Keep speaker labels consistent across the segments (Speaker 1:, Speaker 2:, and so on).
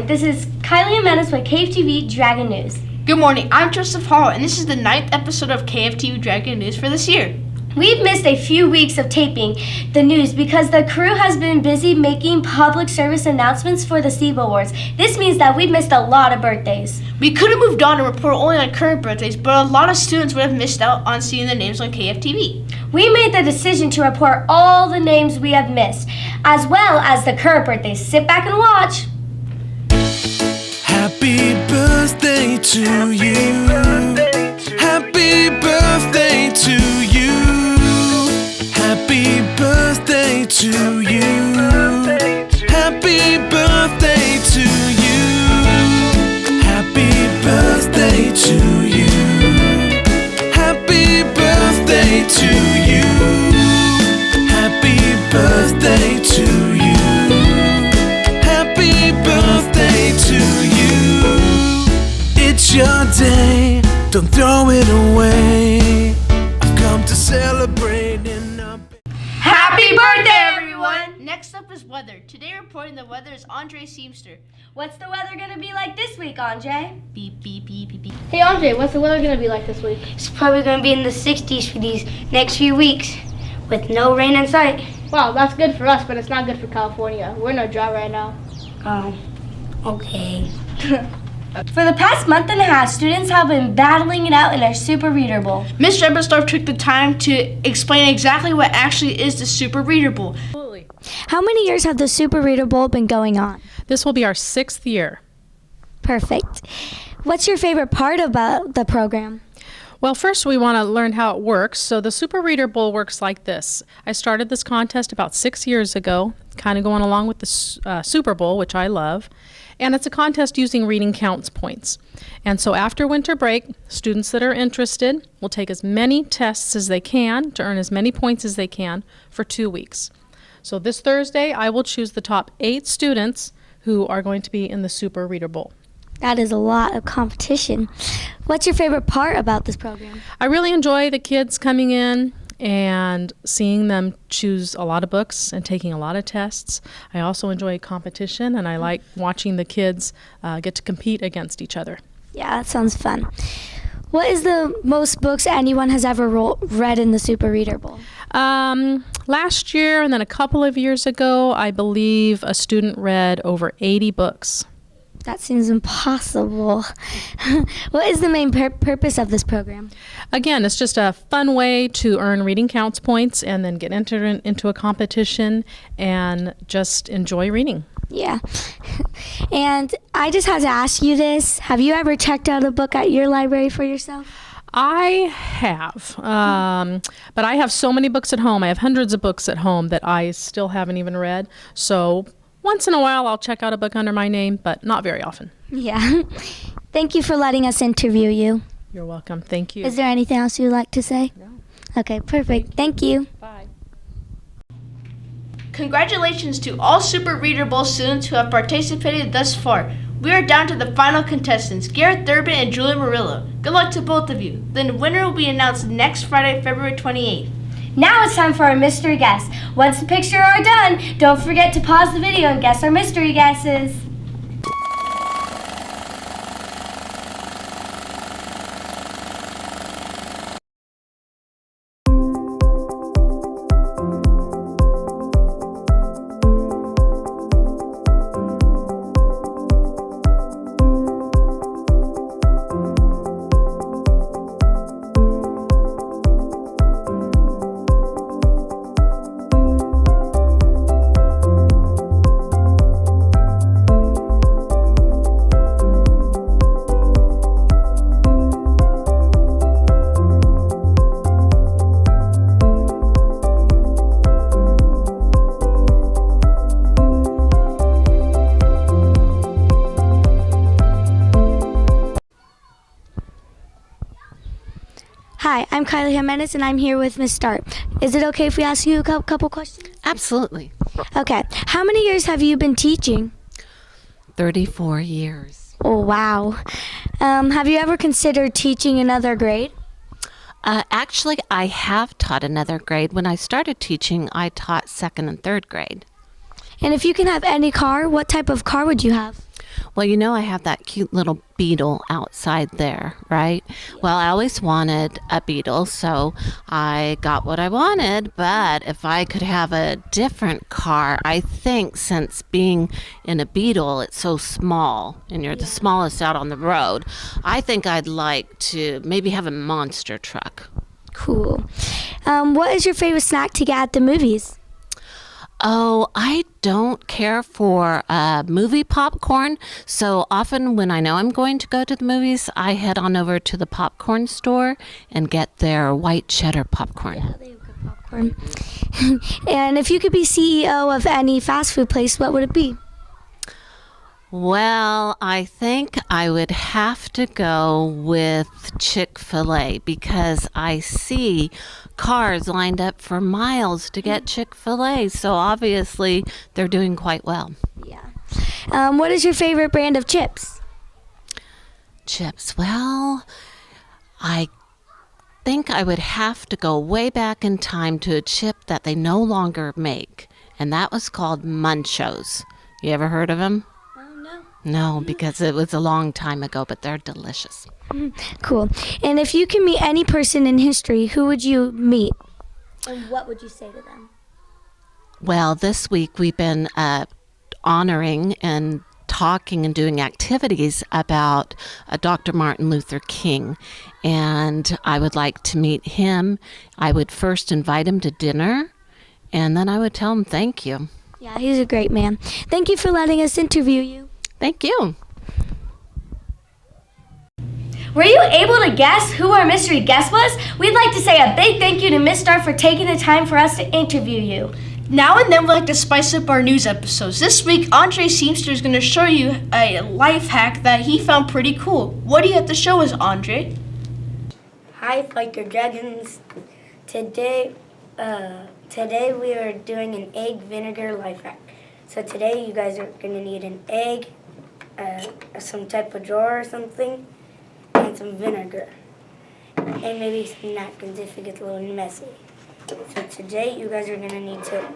Speaker 1: morning. This is Kylie Jimenez with KFTV Dragon News.
Speaker 2: Good morning. I'm Joseph Hall, and this is the 9th episode of KFTV Dragon News for this year.
Speaker 1: We've missed a few weeks of taping the news because the crew has been busy making public service announcements for the STEVE Awards. This means that we've missed a lot of birthdays.
Speaker 2: We could have moved on and reported only on current birthdays, but a lot of students would have missed out on seeing their names on KFTV.
Speaker 1: We made the decision to report all the names we have missed, as well as the current birthdays. Sit back and watch.
Speaker 3: Happy birthday to you. Happy birthday to you. Happy birthday to you. Happy birthday to you. Happy birthday to you. Happy birthday to you. Happy birthday to you. Happy birthday to you. It's your day, don't throw it away. I've come to celebrate in a
Speaker 2: Happy birthday, everyone! Next up is weather. Today reporting the weather is Andre Seamster.
Speaker 1: What's the weather going to be like this week, Andre?
Speaker 2: Beep, beep, beep, beep, beep.
Speaker 4: Hey Andre, what's the weather going to be like this week?
Speaker 1: It's probably going to be in the 60s for these next few weeks with no rain in sight.
Speaker 4: Wow, that's good for us, but it's not good for California. We're in a drought right now.
Speaker 1: Oh, okay. For the past month and a half, students have been battling it out in our Super Reader Bowl.
Speaker 2: Ms. Rebelsdorf took the time to explain exactly what actually is the Super Reader Bowl.
Speaker 5: Absolutely.
Speaker 6: How many years have the Super Reader Bowl been going on?
Speaker 5: This will be our 6th year.
Speaker 6: Perfect. What's your favorite part about the program?
Speaker 5: Well, first we want to learn how it works. So the Super Reader Bowl works like this. I started this contest about 6 years ago, kind of going along with the Super Bowl, which I love. And it's a contest using reading counts points. And so after winter break, students that are interested will take as many tests as they can to earn as many points as they can for 2 weeks. So this Thursday, I will choose the top 8 students who are going to be in the Super Reader Bowl.
Speaker 6: That is a lot of competition. What's your favorite part about this program?
Speaker 5: I really enjoy the kids coming in and seeing them choose a lot of books and taking a lot of tests. I also enjoy competition, and I like watching the kids get to compete against each other.
Speaker 6: Yeah, that sounds fun. What is the most books anyone has ever read in the Super Reader Bowl?
Speaker 5: Last year and then a couple of years ago, I believe a student read over 80 books.
Speaker 6: That seems impossible. What is the main purpose of this program?
Speaker 5: Again, it's just a fun way to earn reading counts points and then get entered into a competition and just enjoy reading.
Speaker 6: Yeah. And I just had to ask you this. Have you ever checked out a book at your library for yourself?
Speaker 5: I have, but I have so many books at home. I have hundreds of books at home that I still haven't even read. So once in a while, I'll check out a book under my name, but not very often.
Speaker 6: Yeah. Thank you for letting us interview you.
Speaker 5: You're welcome. Thank you.
Speaker 6: Is there anything else you'd like to say?
Speaker 5: No.
Speaker 6: Okay, perfect. Thank you.
Speaker 5: Bye.
Speaker 2: Congratulations to all Super Reader Bowl students who have participated thus far. We are down to the final contestants, Garrett Thurbin and Julia Murillo. Good luck to both of you. The winner will be announced next Friday, February 28th.
Speaker 1: Now it's time for our mystery guess. Once the pictures are done, don't forget to pause the video and guess our mystery guesses.
Speaker 6: Hi, I'm Kylie Jimenez, and I'm here with Miss Start. Is it okay if we ask you a couple questions?
Speaker 7: Absolutely.
Speaker 6: Okay. How many years have you been teaching?
Speaker 7: 34 years.
Speaker 6: Oh, wow. Have you ever considered teaching another grade?
Speaker 7: Actually, I have taught another grade. When I started teaching, I taught second and third grade.
Speaker 6: And if you can have any car, what type of car would you have?
Speaker 7: Well, you know, I have that cute little beetle outside there, right? Well, I always wanted a beetle, so I got what I wanted. But if I could have a different car, I think since being in a beetle, it's so small and you're the smallest out on the road, I think I'd like to maybe have a monster truck.
Speaker 6: Cool. What is your favorite snack to get at the movies?
Speaker 7: Oh, I don't care for movie popcorn. So often when I know I'm going to go to the movies, I head on over to the popcorn store and get their white cheddar popcorn.
Speaker 6: They have good popcorn. And if you could be CEO of any fast food place, what would it be?
Speaker 7: Well, I think I would have to go with Chick-fil-A because I see cars lined up for miles to get Chick-fil-A. So obviously they're doing quite well.
Speaker 6: Yeah. What is your favorite brand of chips?
Speaker 7: Chips. Well, I think I would have to go way back in time to a chip that they no longer make, and that was called Munchos. You ever heard of them? No, because it was a long time ago, but they're delicious.
Speaker 6: Cool. And if you could meet any person in history, who would you meet? And what would you say to them?
Speaker 7: Well, this week we've been honoring and talking and doing activities about Dr. Martin Luther King. And I would like to meet him. I would first invite him to dinner, and then I would tell him thank you.
Speaker 6: Yeah, he's a great man. Thank you for letting us interview you.
Speaker 7: Thank you.
Speaker 1: Were you able to guess who our mystery guest was? We'd like to say a big thank you to Miss Star for taking the time for us to interview you.
Speaker 2: Now and then we like to spice up our news episodes. This week, Andre Seamster is going to show you a life hack that he found pretty cool. What do you have to show us, Andre?
Speaker 8: Hi, Fighter Dragons. Today we are doing an egg vinegar life hack. So today you guys are going to need an egg, some type of jar or something, and some vinegar. And maybe some napkins if it gets a little messy. So today you guys are going to need to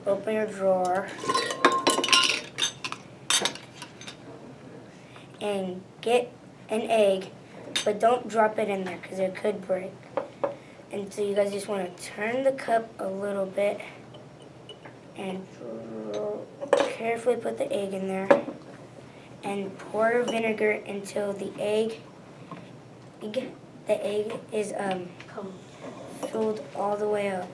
Speaker 8: open your drawer and get an egg, but don't drop it in there because it could break. And so you guys just want to turn the cup a little bit and carefully put the egg in there and pour vinegar until the egg is filled all the way up.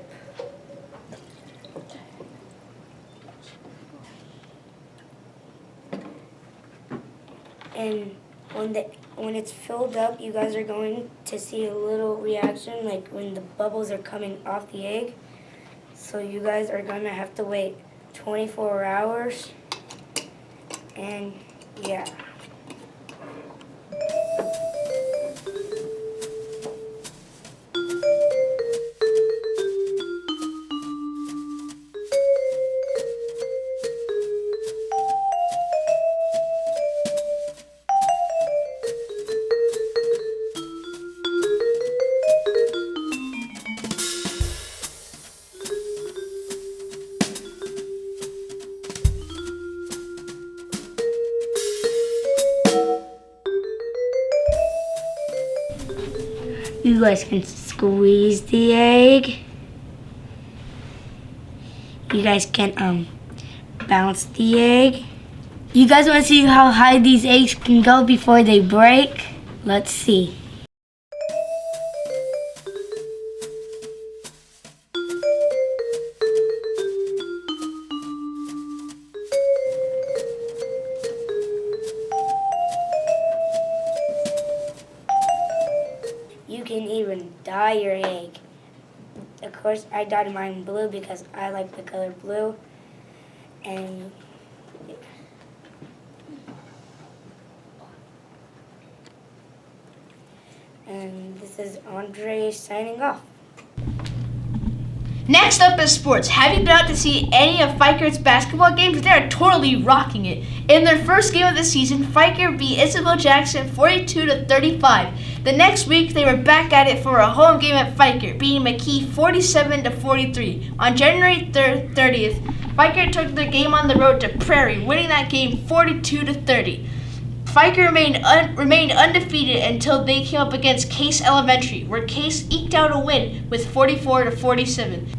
Speaker 8: And when it's filled up, you guys are going to see a little reaction, like when the bubbles are coming off the egg. So you guys are going to have to wait 24 hours. And yeah. You guys can squeeze the egg. You guys can bounce the egg. You guys want to see how high these eggs can go before they break? Let's see. You can even dye your egg. Of course, I dyed mine blue because I like the color blue. And this is Andre signing off.
Speaker 2: Next up is sports. Have you been out to see any of Fikerd's basketball games? They are totally rocking it. In their first game of the season, Fikerd beat Isabel Jackson 42-35. The next week, they were back at it for a home game at Fikerd, beating McKee 47-43. On January 30th, Fikerd took the game on the road to Prairie, winning that game 42-30. Fikerd remained undefeated until they came up against Case Elementary, where Case eked out a win with 44-47.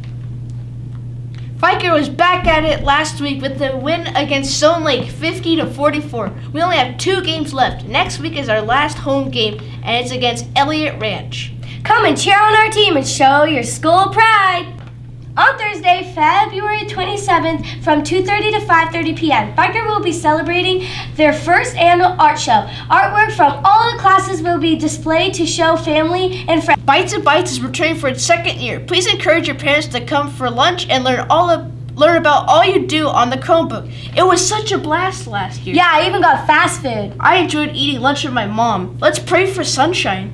Speaker 2: Fikerd was back at it last week with the win against Stone Lake 50-44. We only have 2 games left. Next week is our last home game, and it's against Elliott Ranch.
Speaker 1: Come and cheer on our team and show your school pride. On Thursday, February 27th from 2:30 to 5:30 p.m., Fikerd will be celebrating their first annual art show. Artwork from all the classes will be displayed to show family and friends.
Speaker 2: Bites and Bites is returning for its 2nd year. Please encourage your parents to come for lunch and learn about all you do on the Chromebook. It was such a blast last year.
Speaker 1: Yeah, I even got fast food.
Speaker 2: I enjoyed eating lunch with my mom. Let's pray for sunshine.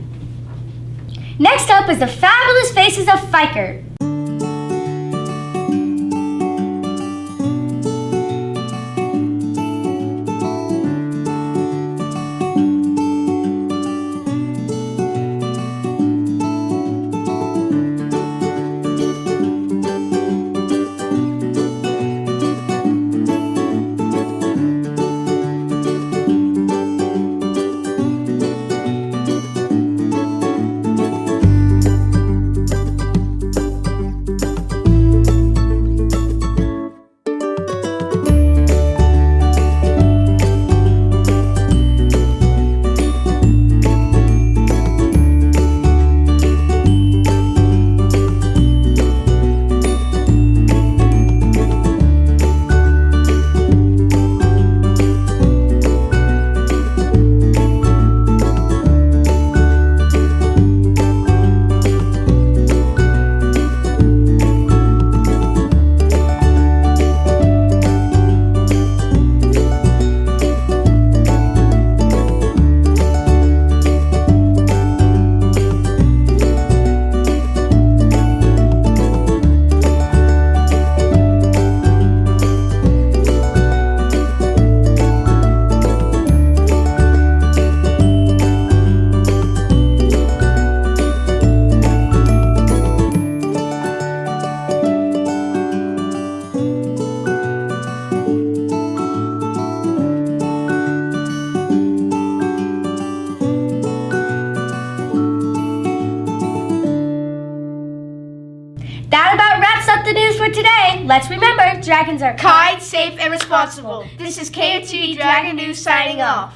Speaker 1: Next up is the fabulous faces of Fikerd. That about wraps up the news for today. Let's remember, dragons are
Speaker 2: Kind, safe, and responsible. This is KFTV Dragon News signing off.